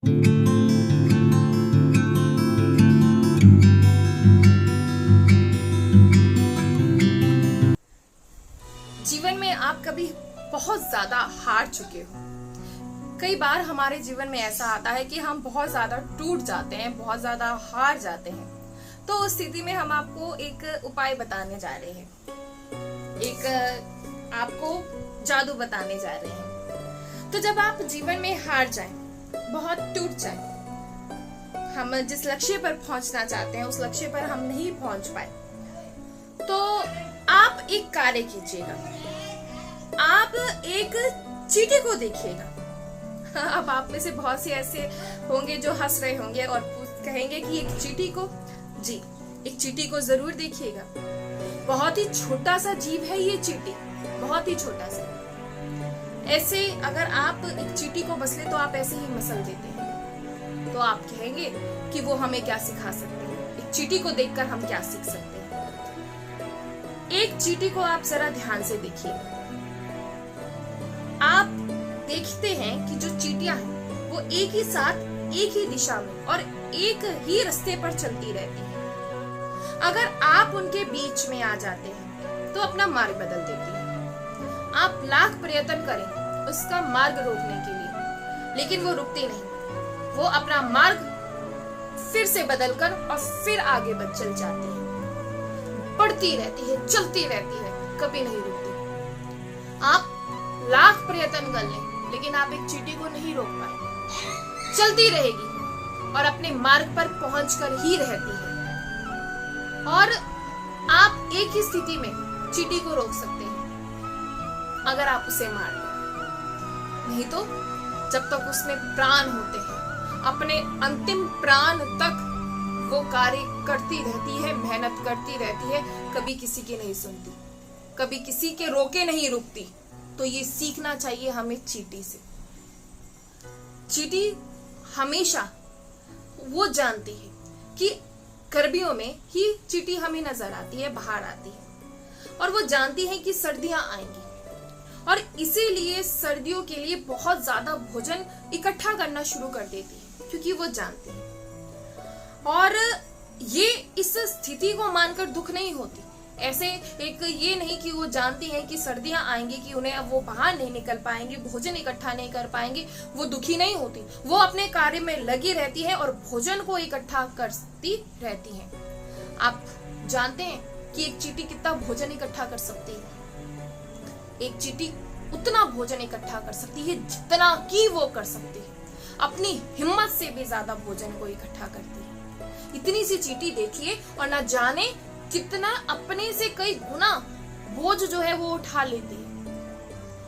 जीवन में आप कभी बहुत ज्यादा हार चुके हो। कई बार हमारे जीवन में ऐसा आता है कि हम बहुत ज्यादा टूट जाते हैं, बहुत ज्यादा हार जाते हैं। तो उस स्थिति में हम आपको एक उपाय बताने जा रहे हैं, एक आपको जादू बताने जा रहे हैं। तो जब आप जीवन में हार जाएं, बहुत टूट जाएं, हम जिस लक्ष्य पर पहुंचना चाहते हैं उस लक्ष्य पर हम नहीं पहुंच पाए, तो आप एक कार्य कीजिएगा। आप एक चींटी को देखिएगा। अब आप में से बहुत से ऐसे होंगे जो हंस रहे होंगे और कहेंगे कि एक चींटी को, जी एक चींटी को जरूर देखिएगा। बहुत ही छोटा सा जीव है ये चींटी, बहुत ही छोटा सा। ऐसे अगर आप एक चींटी को मसले तो आप ऐसे ही मसल देते हैं, तो आप कहेंगे कि वो हमें क्या सिखा सकते हैं, एक चींटी को देखकर हम क्या सीख सकते हैं। एक चींटी को आप जरा ध्यान से देखिए। आप देखते हैं कि जो चींटियां हैं वो एक ही साथ, एक ही दिशा में और एक ही रास्ते पर चलती रहती हैं। अगर आप उनके बीच में आ जाते हैं तो अपना मार्ग बदल देती हैं। आप लाख प्रयत्न करें उसका मार्ग रोकने के लिए, लेकिन वो रुकती नहीं। वो अपना मार्ग फिर से बदलकर और फिर आगे बढ़ चल जाती है, बढ़ती रहती है, चलती रहती है, कभी नहीं रुकती। आप लाख प्रयत्न कर लें लेकिन आप एक चींटी को नहीं रोक पाए, चलती रहेगी और अपने मार्ग पर पहुंचकर ही रहती है। और आप एक ही स्थिति में चींटी को रोक सकते हैं, अगर आप उसे मार दें। नहीं तो जब तक उसमें प्राण होते हैं, अपने अंतिम प्राण तक वो कार्य करती रहती है, मेहनत करती रहती है, कभी किसी की नहीं सुनती, कभी किसी के रोके नहीं रुकती। तो ये सीखना चाहिए हमें चींटी से। चींटी हमेशा वो जानती है कि गर्मियों में ही चींटी हमें नजर आती है, बाहर आती है, और वो जानती है कि सर्दियां आएंगी और इसीलिए सर्दियों के लिए बहुत ज्यादा भोजन इकट्ठा करना शुरू कर देती है, क्योंकि वो जानती है। और ये इस स्थिति को मानकर दुख नहीं होती। ऐसे एक ये नहीं कि वो जानती है कि सर्दियां आएंगी, कि उन्हें अब वो बाहर नहीं निकल पाएंगे, भोजन इकट्ठा नहीं कर पाएंगे, वो दुखी नहीं होती। वो अपने कार्य में लगी रहती है और भोजन को इकट्ठा करती रहती है। आप जानते हैं कि एक चींटी कितना भोजन इकट्ठा कर सकती है? एक चींटी उतना भोजन इकट्ठा कर सकती है जितना कि वो कर सकती है, अपनी हिम्मत से भी ज्यादा भोजन को इकट्ठा करती है। इतनी सी चींटी देखिए और ना जाने कितना अपने से कई गुना बोझ जो है वो उठा लेती है,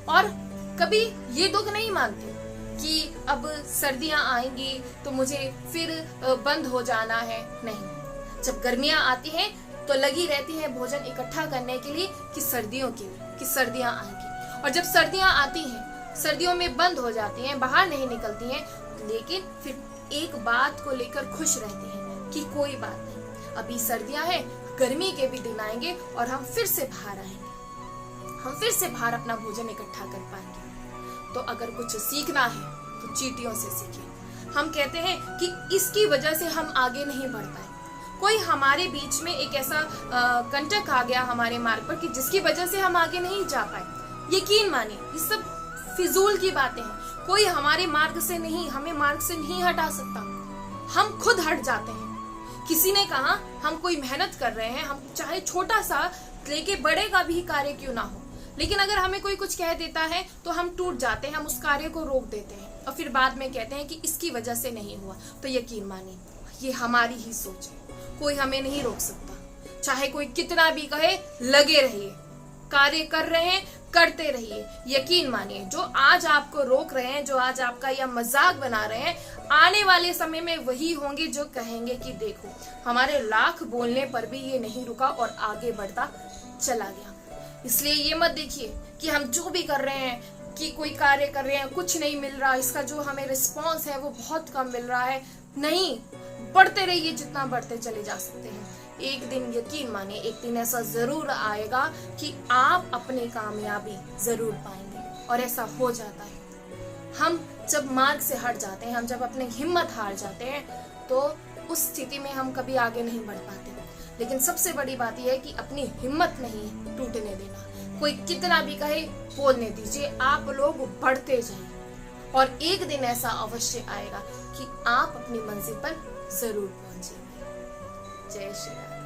और कभी ये दुख नहीं मानती कि अब सर्दियां आएंगी तो मुझे फिर बंद हो जाना है। नहीं, जब गर्मियां आती हैं तो लगी रहती है भोजन इकट्ठा करने के लिए, कि सर्दियों के लिए, कि सर्दियां आएंगी। और जब सर्दियां आती हैं, सर्दियों में बंद हो जाती हैं, बाहर नहीं निकलती हैं, लेकिन फिर एक बात को लेकर खुश रहती हैं कि कोई बात नहीं, अभी सर्दियां हैं, गर्मी के भी दिन आएंगे और हम फिर से बाहर आएंगे, हम फिर से बाहर अपना भोजन इकट्ठा कर पाएंगे। तो अगर कुछ सीखना है तो चींटियों से सीखें। हम कहते हैं कि इसकी वजह से हम आगे नहीं बढ़ पाए। कोई हमारे बीच में एक ऐसा कंटक आ गया हमारे मार्ग पर कि जिसकी वजह से हम आगे नहीं जा पाए। यकीन मानिए ये सब फिजूल की बातें हैं। कोई हमारे मार्ग से नहीं, हमें मार्ग से नहीं हटा सकता, हम खुद हट जाते हैं। किसी ने कहा हम कोई मेहनत कर रहे हैं, हम चाहे छोटा सा लेके बड़े का भी कार्य क्यों ना हो, लेकिन अगर हमें कोई कुछ कह देता है तो हम टूट जाते हैं, हम उस कार्य को रोक देते हैं और फिर बाद में कहते हैं कि इसकी वजह से नहीं हुआ। तो यकीन मानिए ये हमारी ही सोच है, कोई हमें नहीं रोक सकता। चाहे कोई कितना भी कहे, लगे रहिए, कार्य कर रहे हैं, करते रहिए। यकीन मानिए जो आज आपको रोक रहे हैं, जो आज आपका यह मजाक बना रहे हैं, आने वाले समय में वही होंगे जो कहेंगे कि देखो हमारे लाख बोलने पर भी ये नहीं रुका और आगे बढ़ता चला गया। इसलिए ये मत देखिए कि हम जो भी कर रहे हैं, कि कोई कार्य कर रहे हैं, कुछ नहीं मिल रहा, इसका जो हमें रिस्पॉन्स है वो बहुत कम मिल रहा है। नहीं, बढ़ते रहिए, जितना बढ़ते चले जा सकते हैं। एक दिन यकीन मानिए, एक दिन ऐसा जरूर आएगा कि आप अपनी कामयाबी जरूर पाएंगे, और ऐसा हो जाता है। हम जब मार्ग से हट जाते हैं, हम जब अपनी हिम्मत हार जाते हैं, तो उस स्थिति में हम कभी आगे नहीं बढ़ पाते। लेकिन सबसे बड़ी बात यह है कि अपनी हिम्मत नहीं टूटने देना। कोई कितना भी कहे बोलने दीजिए, आप लोग बढ़ते जाइए और एक दिन ऐसा अवश्य आएगा कि आप अपनी मंजिल पर जरूर पहुंचेंगे। जय श्री राम।